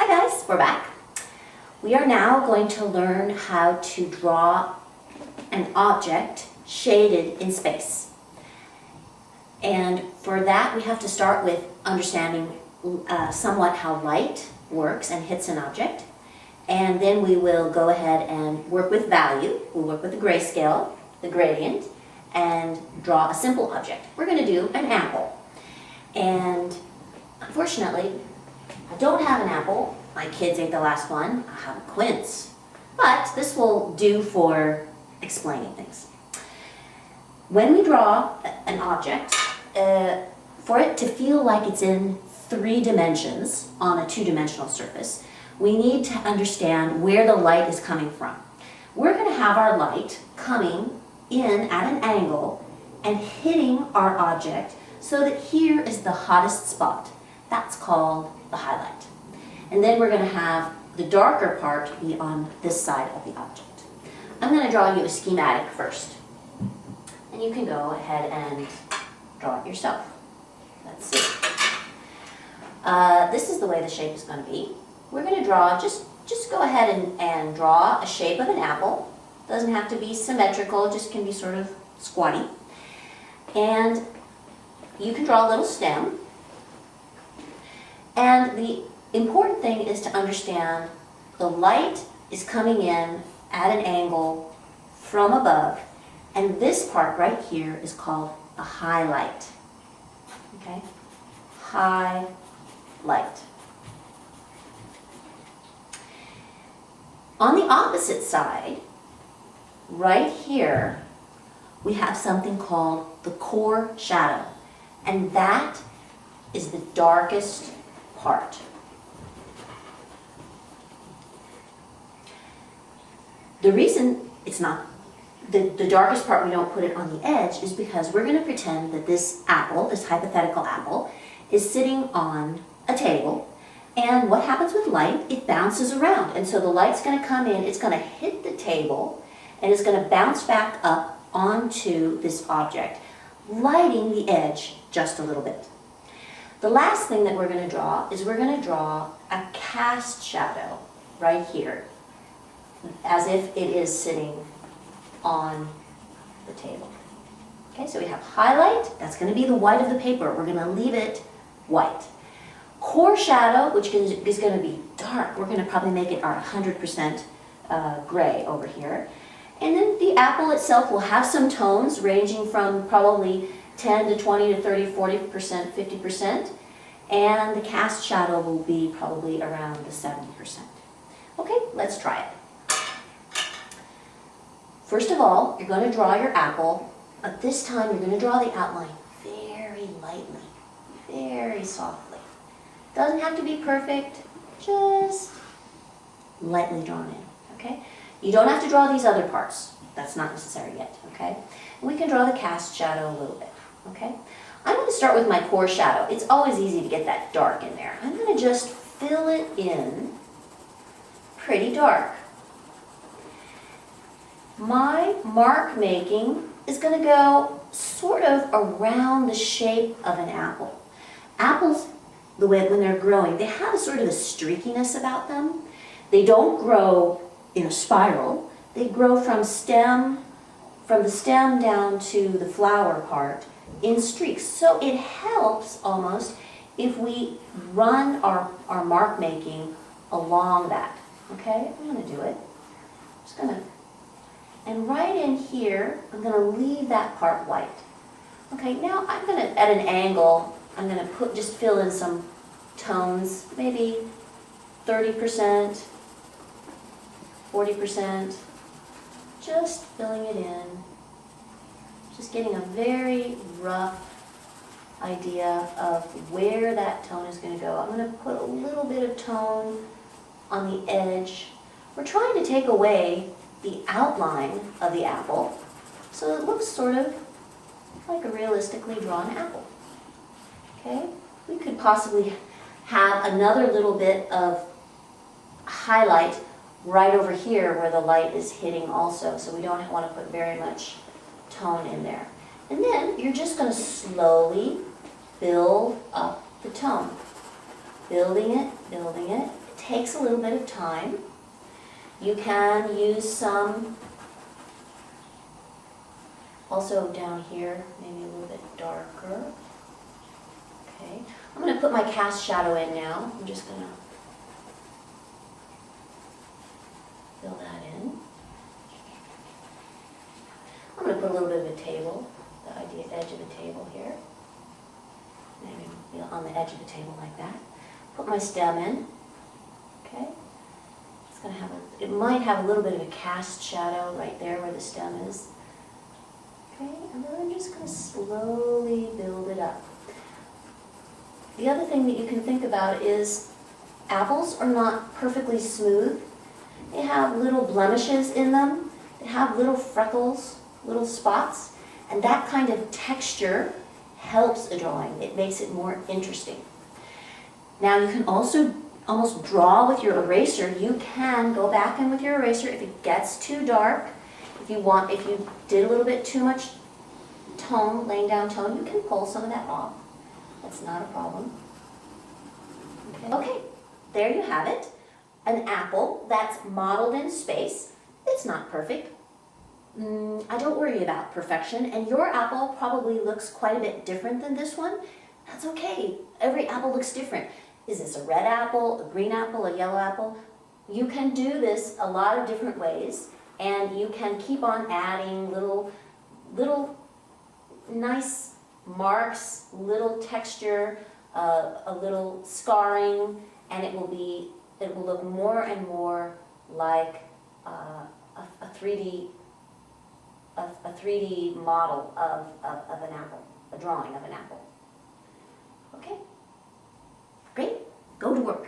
Hi guys, we're back. We are now going to learn how to draw an object shaded in space. And for that we have to start with understanding somewhat how light works and hits an object. And then we will go ahead and work with value. We'll work with the grayscale, the gradient, and draw a simple object. We're going to do an apple. And unfortunately, I don't have an apple. My kids ate the last one. I have a quince. But this will do for explaining things. When we draw an object, for it to feel like it's in 3 dimensions on a 2-dimensional surface, we need to understand where the light is coming from. We're going to have our light coming in at an angle and hitting our object so that here is the hottest spot. That's called the highlight. And then we're going to have the darker part be on this side of the object. I'm going to draw you a schematic first. And you can go ahead and draw it yourself. Let's see. This is the way the shape is going to be. We're going to draw, just go ahead and draw a shape of an apple. Doesn't have to be symmetrical, just can be sort of squatty. And you can draw a little stem. And the important thing is to understand the light is coming in at an angle from above, and this part right here is called a highlight. Okay? Highlight. On the opposite side, right here, we have something called the core shadow, and that is the darkest part. The reason it's not the darkest part, we don't put it on the edge, is because we're going to pretend that this apple, this hypothetical apple, is sitting on a table. And what happens with light? It bounces around. And so the light's going to come in, it's going to hit the table, and it's going to bounce back up onto this object, lighting the edge just a little bit. The last thing that we're going to draw is we're going to draw a cast shadow right here, as if it is sitting on the table. Okay, so we have highlight, that's going to be the white of the paper. We're going to leave it white. Core shadow, which is going to be dark, we're going to probably make it our 100% gray over here. And then the apple itself will have some tones ranging from probably 10 to 20 to 30, 40%, 50%. And the cast shadow will be probably around the 70%. Okay, let's try it. First of all, you're going to draw your apple, but this time you're going to draw the outline very lightly, very softly. Doesn't have to be perfect, just lightly drawn in, okay? You don't have to draw these other parts. That's not necessary yet, okay? And we can draw the cast shadow a little bit, okay? I'm going to start with my core shadow. It's always easy to get that dark in there. I'm going to just fill it in pretty dark. My mark making is going to go sort of around the shape of an apple. Apples, when they're growing, they have sort of a streakiness about them. They don't grow in a spiral. They grow from the stem down to the flower part in streaks. So it helps almost if we run our mark making along that. Okay, I'm going to do it. I'm just going to, and right in here, I'm going to leave that part white. Okay, now I'm going to, at an angle, I'm going to just fill in some tones, maybe 30%, 40%, just filling it in, just getting a very rough idea of where that tone is going to go. I'm going to put a little bit of tone on the edge. We're trying to take away the outline of the apple so it looks sort of like a realistically drawn apple. Okay, we could possibly have another little bit of highlight right over here where the light is hitting also, so we don't want to put very much tone in there. And then you're just going to slowly build up the tone. Building it, building it. It takes a little bit of time. You can use some, also down here, maybe a little bit darker. Okay, I'm going to put my cast shadow in now. I'm just going to fill that in. I'm going to put a little bit of a table, the edge of the table here. Maybe on the edge of the table like that. Put my stem in. Okay. It's going to have it might have a little bit of a cast shadow right there where the stem is. Okay, and then I'm just going to slowly build it up. The other thing that you can think about is apples are not perfectly smooth. They have little blemishes in them. They have little freckles, little spots, and that kind of texture helps a drawing. It makes it more interesting. Now you can also almost draw with your eraser. You can go back in with your eraser if it gets too dark. If you did a little bit too much tone, laying down tone, you can pull some of that off. That's not a problem. Okay, there you have it. An apple that's modeled in space. It's not perfect. I don't worry about perfection, and your apple probably looks quite a bit different than this one. That's okay. Every apple looks different. Is this a red apple, a green apple, a yellow apple? You can do this a lot of different ways, and you can keep on adding little nice marks, little texture, a little scarring, and it will look more and more like a 3D model of an apple, a drawing of an apple. Okay, great, go to work.